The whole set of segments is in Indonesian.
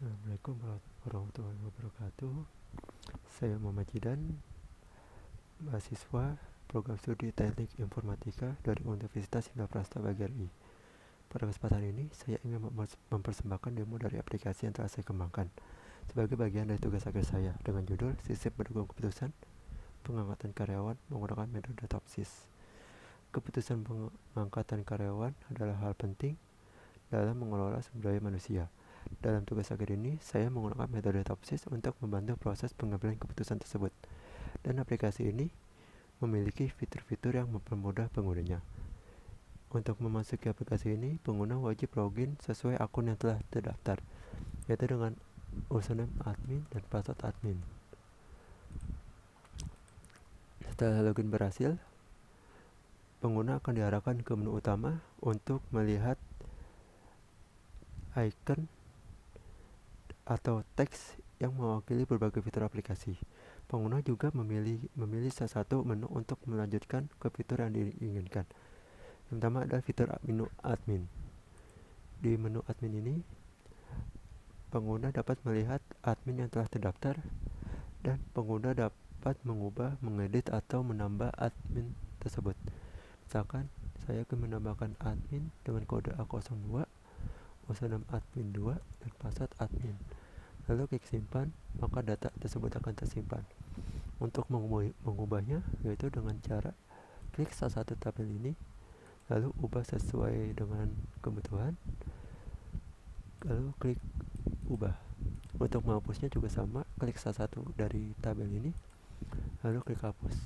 Assalamualaikum warahmatullahi wabarakatuh. Saya Muhammad Jidan, mahasiswa program studi Teknik Informatika dari Universitas Indonesia BGRI. Pada kesempatan ini, saya ingin mempersembahkan demo dari aplikasi yang telah saya kembangkan sebagai bagian dari tugas akhir saya dengan judul Sistem Pendukung Keputusan Pengangkatan Karyawan Menggunakan Metode Topsis. Keputusan pengangkatan karyawan adalah hal penting dalam mengelola sumber daya manusia. Dalam tugas akhir ini, saya menggunakan metode Topsis untuk membantu proses pengambilan keputusan tersebut. Dan aplikasi ini memiliki fitur-fitur yang mempermudah penggunanya. Untuk memasuki aplikasi ini, pengguna wajib login sesuai akun yang telah terdaftar, yaitu dengan username admin dan password admin. Setelah login berhasil, pengguna akan diarahkan ke menu utama untuk melihat icon atau teks yang mewakili berbagai fitur aplikasi. Pengguna juga memilih salah satu menu untuk melanjutkan ke fitur yang diinginkan. Yang pertama adalah fitur menu admin. Di menu admin ini, pengguna dapat melihat admin yang telah terdaftar dan pengguna dapat mengubah, mengedit, atau menambah admin tersebut. Misalkan, saya akan menambahkan admin dengan kode A02, username admin 2, dan password admin. Lalu klik simpan, maka data tersebut akan tersimpan. Untuk mengubahnya, yaitu dengan cara klik salah satu tabel ini, lalu ubah sesuai dengan kebutuhan, lalu klik ubah. Untuk menghapusnya juga sama, klik salah satu dari tabel ini, lalu klik hapus.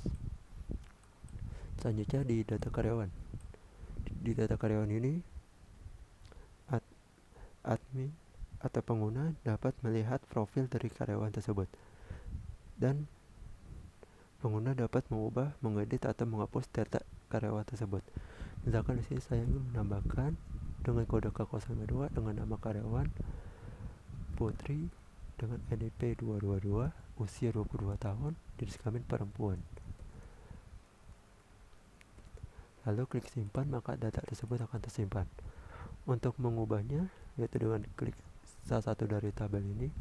Selanjutnya di data karyawan. Di data karyawan ini, admin atau pengguna dapat melihat profil dari karyawan tersebut, dan pengguna dapat mengubah, mengedit, atau menghapus data karyawan tersebut. Misalkan di sini saya ingin menambahkan dengan kode K02 dengan nama karyawan Putri dengan NIP 222, usia 22 tahun, jenis kelamin perempuan. Lalu klik simpan, maka data tersebut akan tersimpan. Untuk mengubahnya, yaitu dengan klik salah satu dari tabel ini,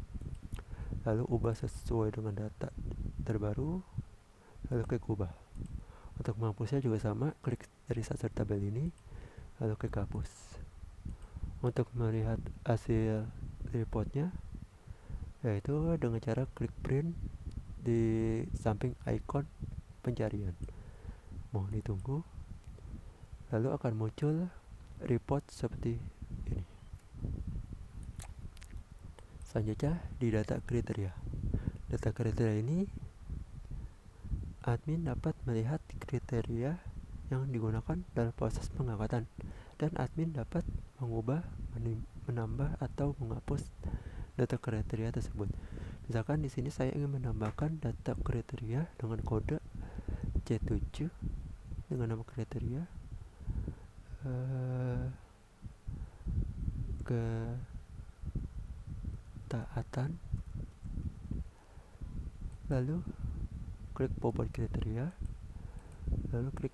lalu ubah sesuai dengan data terbaru, lalu klik ubah. Untuk menghapusnya juga sama, klik dari salah satu tabel ini, lalu klik hapus. Untuk melihat hasil reportnya, yaitu dengan cara klik print di samping icon pencarian. Mohon ditunggu, lalu akan muncul report seperti ini. Selanjutnya di data kriteria. Data kriteria ini, admin dapat melihat kriteria yang digunakan dalam proses pengangkatan, dan admin dapat mengubah, menambah, atau menghapus data kriteria tersebut. Misalkan di sini saya ingin menambahkan data kriteria dengan kode C7 dengan nama kriteria ketaatan, lalu klik bobot kriteria, lalu klik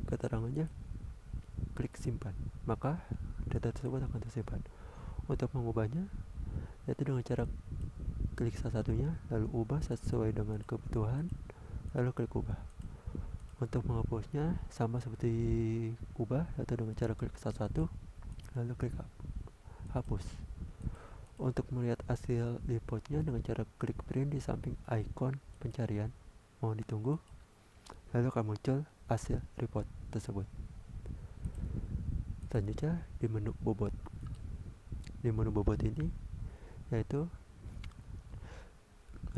keterangannya, klik simpan, maka data tersebut akan tersimpan. Untuk mengubahnya, yaitu dengan cara klik salah satunya, lalu ubah sesuai dengan kebutuhan, lalu klik ubah. Untuk menghapusnya sama seperti ubah, yaitu dengan cara klik salah satu, lalu klik hapus. Untuk melihat hasil reportnya dengan cara klik print di samping icon pencarian, mohon ditunggu, lalu akan muncul hasil report tersebut. Selanjutnya di menu bobot. Di menu bobot ini, yaitu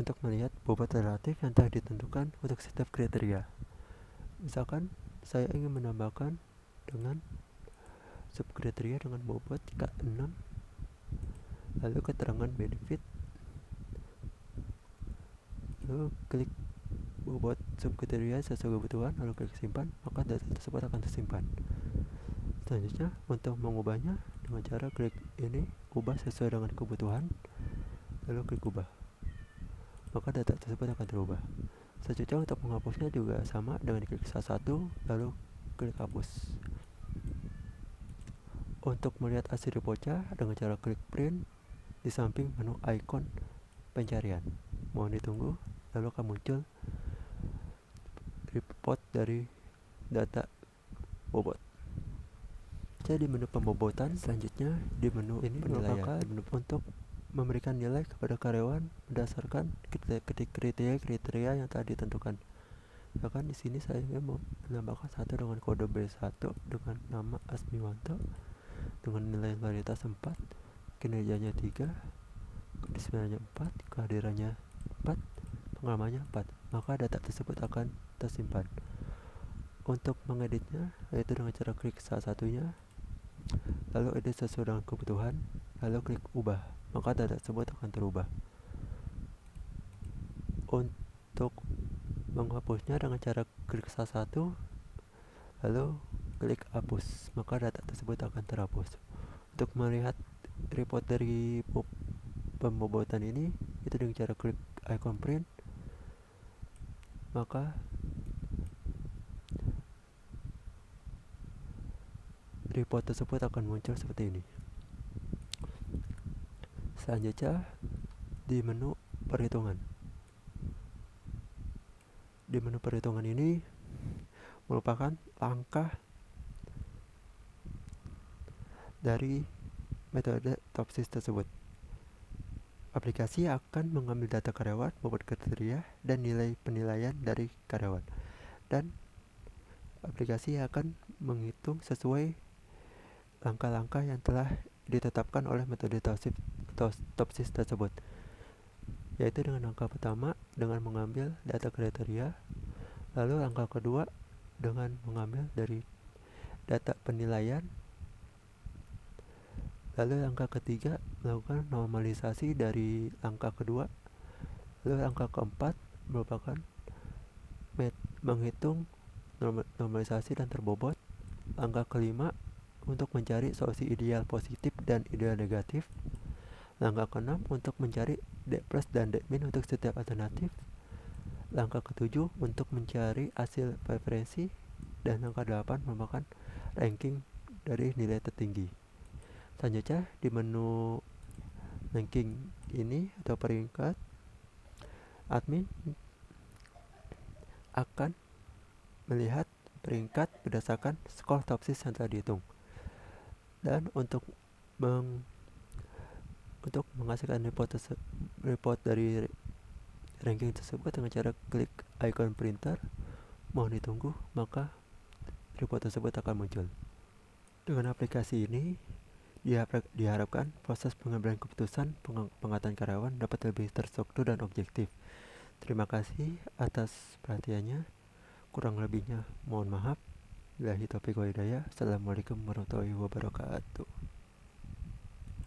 untuk melihat bobot relatif yang telah ditentukan untuk setiap kriteria. Misalkan saya ingin menambahkan dengan subkriteria dengan bobot K6, lalu keterangan benefit, lalu klik bobot subkriteria sesuai kebutuhan, lalu klik simpan, maka data tersebut akan tersimpan. Selanjutnya untuk mengubahnya dengan cara klik ini, ubah sesuai dengan kebutuhan, lalu klik ubah, maka data tersebut akan terubah. Selanjutnya untuk menghapusnya juga sama, dengan klik salah satu, lalu klik hapus. Untuk melihat hasil reportnya dengan cara klik print di samping menu ikon pencarian. Mohon ditunggu, lalu akan muncul report dari data bobot. Jadi di menu pembobotan, selanjutnya di menu ini penilaian untuk memberikan nilai kepada karyawan berdasarkan kriteria yang telah ditentukan. Misalkan di sini saya mau menambahkan satu dengan kode B1 dengan nama Asmiwanto dengan nilai varietas 4, kinerjanya 3, kedisiplinan 4, kehadirannya 4, pengalamannya 4. Maka data tersebut akan tersimpan. Untuk mengeditnya yaitu dengan cara klik salah satunya, lalu edit sesuai dengan kebutuhan, lalu klik ubah, maka data tersebut akan terubah. Untuk menghapusnya dengan cara klik salah satu, lalu klik hapus, maka data tersebut akan terhapus. Untuk melihat report dari pembobotan ini itu dengan cara klik icon print, maka report tersebut akan muncul seperti ini. Selanjutnya di menu perhitungan. Di menu perhitungan ini merupakan langkah dari metode TOPSIS tersebut. Aplikasi akan mengambil data karyawan, bobot kriteria, dan nilai penilaian dari karyawan. Dan aplikasi akan menghitung sesuai langkah-langkah yang telah ditetapkan oleh metode TOPSIS tersebut. Yaitu dengan langkah pertama dengan mengambil data kriteria, lalu langkah kedua dengan mengambil dari data penilaian, lalu langkah ketiga melakukan normalisasi dari langkah kedua, lalu langkah keempat merupakan menghitung normalisasi dan terbobot, langkah kelima untuk mencari solusi ideal positif dan ideal negatif, langkah keenam untuk mencari D plus dan D min untuk setiap alternatif, langkah ketujuh untuk mencari hasil preferensi, dan langkah 8 merupakan ranking dari nilai tertinggi. Selanjutnya di menu ranking ini atau peringkat, admin akan melihat peringkat berdasarkan skor TOPSIS yang telah dihitung. Dan untuk menghasilkan report dari ranking tersebut dengan cara klik icon printer, mohon ditunggu, maka report tersebut akan muncul. Dengan aplikasi ini diharapkan proses pengambilan keputusan pengangkatan karyawan dapat lebih terstruktur dan objektif. Terima kasih atas perhatiannya. Kurang lebihnya mohon maaf. Billahi taufiq wal hidayah. Assalamualaikum warahmatullahi wabarakatuh.